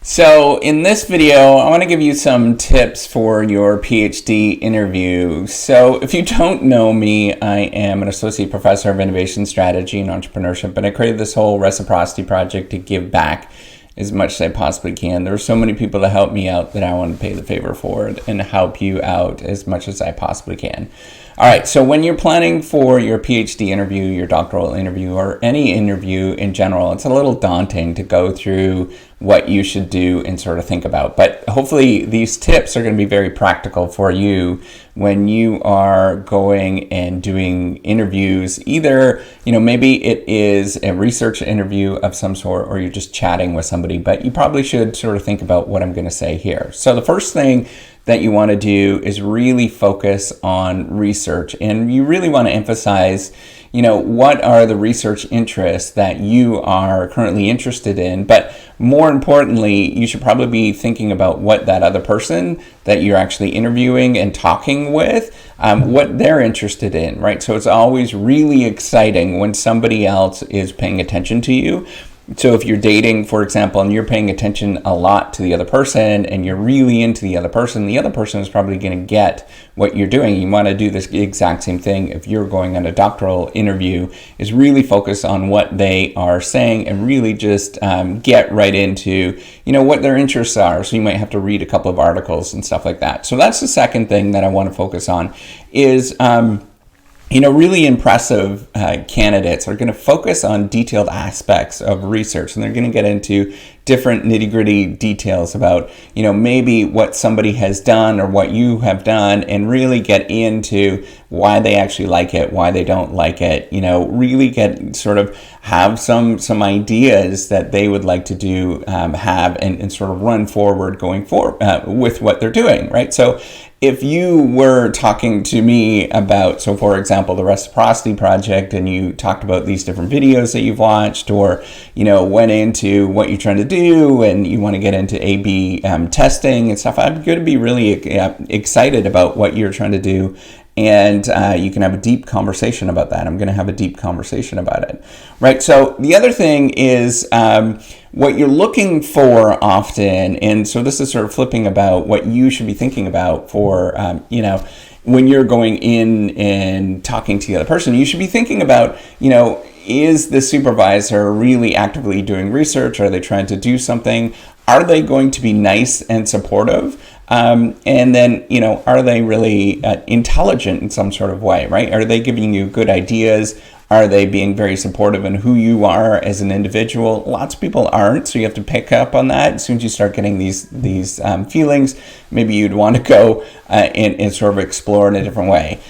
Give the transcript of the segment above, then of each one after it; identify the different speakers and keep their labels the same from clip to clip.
Speaker 1: So in this video, I want to give you some tips for your PhD interview. So if you don't know me, I am an associate professor of innovation strategy and entrepreneurship, and I created this whole reciprocity project to give back as much as I possibly can. There are so many people that help me out that I want to pay the favor forward and help you out as much as I possibly can. All right, so when you're planning for your PhD interview, your doctoral interview, or any interview in general, it's a little daunting to go through what you should do and sort of think about. But hopefully these tips are going to be very practical for you when you are going and doing interviews. Either, maybe it is a research interview of some sort, or you're just chatting with somebody, but you probably should sort of think about what I'm going to say here. So the first thing that you want to do is really focus on research, and you really want to emphasize, what are the research interests that you are currently interested in, but more importantly, you should probably be thinking about what that other person that you're actually interviewing and talking with, what they're interested in, right? So it's always really exciting when somebody else is paying attention to you. So if you're dating, for example, and you're paying attention a lot to the other person and you're really into the other person is probably going to get what you're doing. You want to do this exact same thing if you're going on a doctoral interview, is really focus on what they are saying and really just get right into, what their interests are. So you might have to read a couple of articles and stuff like that. So that's the second thing that I want to focus on is, really impressive candidates are going to focus on detailed aspects of research, and they're going to get into different nitty-gritty details about, maybe what somebody has done or what you have done, and really get into why they actually like it, why they don't like it, really have some ideas that they would like to do, and sort of run forward going forward with what they're doing, right? So if you were talking to me about, so for example, the reciprocity project, and you talked about these different videos that you've watched, or, went into what you're trying to do, and you want to get into A/B testing and stuff, I'm going to be really excited about what you're trying to do. And you can have a deep conversation about that. I'm going to have a deep conversation about it, right? So the other thing is what you're looking for often, and so this is sort of flipping about what you should be thinking about for, when you're going in and talking to the other person, you should be thinking about, is the supervisor really actively doing research? Are they trying to do something? Are they going to be nice and supportive? And then, are they really intelligent in some sort of way, right? Are they giving you good ideas? Are they being very supportive in who you are as an individual? Lots of people aren't, so you have to pick up on that. As soon as you start getting these feelings, maybe you'd want to go and sort of explore in a different way.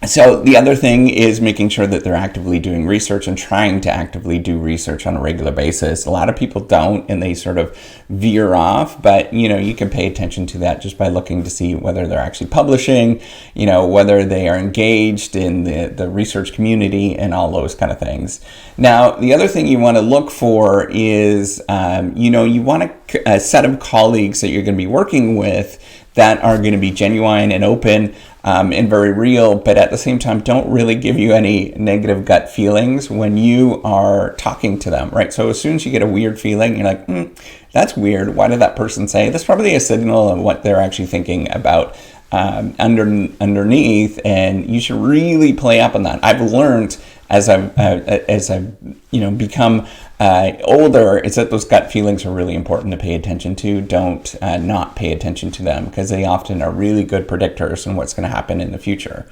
Speaker 1: So the other thing is making sure that they're actively doing research and trying to actively do research on a regular basis. A lot of people don't, and they sort of veer off, but you can pay attention to that just by looking to see whether they're actually publishing, whether they are engaged in the research community and all those kind of things. Now, the other thing you want to look for is, you want a set of colleagues that you're going to be working with that are going to be genuine and open and very real, but at the same time don't really give you any negative gut feelings when you are talking to them, right? So as soon as you get a weird feeling, you're like, that's weird. Why did that person say? That's probably a signal of what they're actually thinking about underneath, and you should really play up on that. I've learned as I've become older, is that those gut feelings are really important to pay attention to. Don't not pay attention to them, because they often are really good predictors in what's going to happen in the future.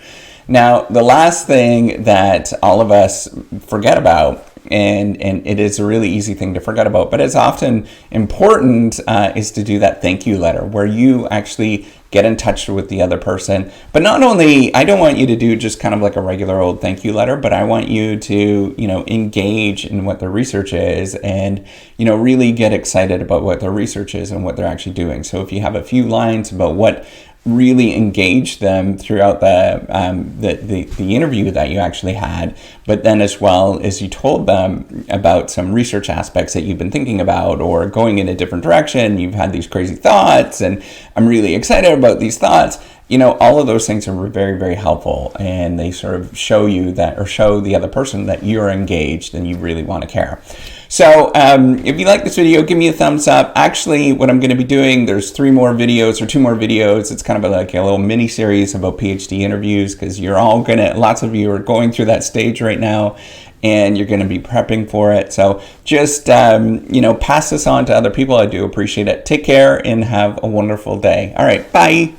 Speaker 1: Now, the last thing that all of us forget about, and it is a really easy thing to forget about, but it's often important, is to do that thank you letter, where you actually get in touch with the other person. But not only, I don't want you to do just kind of like a regular old thank you letter, but I want you to, engage in what their research is, and, really get excited about what their research is and what they're actually doing. So if you have a few lines about what really engaged them throughout the interview that you actually had, but then as well as you told them about some research aspects that you've been thinking about or going in a different direction, you've had these crazy thoughts and I'm really excited about these thoughts, all of those things are very, very helpful, and they sort of show you that, or show the other person that you're engaged and you really want to care. So if you like this video, give me a thumbs up. Actually, what I'm going to be doing, there's 2 more videos. It's kind of like a little mini series about PhD interviews, because lots of you are going through that stage right now, and you're going to be prepping for it. So just, pass this on to other people. I do appreciate it. Take care and have a wonderful day. All right. Bye.